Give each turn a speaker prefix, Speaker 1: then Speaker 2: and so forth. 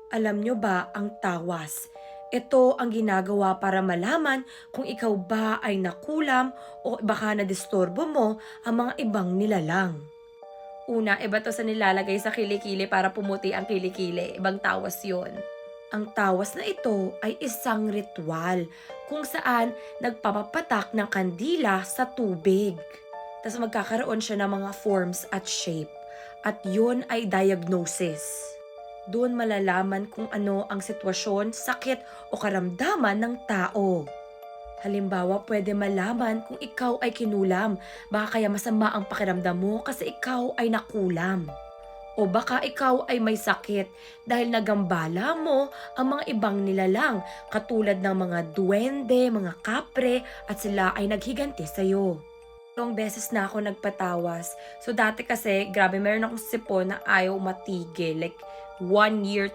Speaker 1: Alam nyo ba ang tawas? Ito ang ginagawa para malaman kung ikaw ba ay nakulam o baka nadisturbo mo ang mga ibang nilalang. Una, iba to sa nilalagay sa kilikili para pumuti ang kilikili. Ibang tawas yon. Ang tawas na ito ay isang ritual kung saan nagpapapatak ng kandila sa tubig. Tapos magkakaroon siya ng mga forms at shape. At yun ay diagnosis. Doon malalaman kung ano ang sitwasyon, sakit o karamdaman ng tao. Halimbawa, pwede malaman kung ikaw ay kinulam. Baka kaya masama ang pakiramdam mo kasi ikaw ay nakulam. O baka ikaw ay may sakit dahil nagambala mo ang mga ibang nilalang katulad ng mga duwende, mga kapre at sila ay naghiganti sa'yo. Ilang beses na ako nagpatawas. So dati kasi, grabe, meron akong sipon na ayaw matigil. Like, 1 year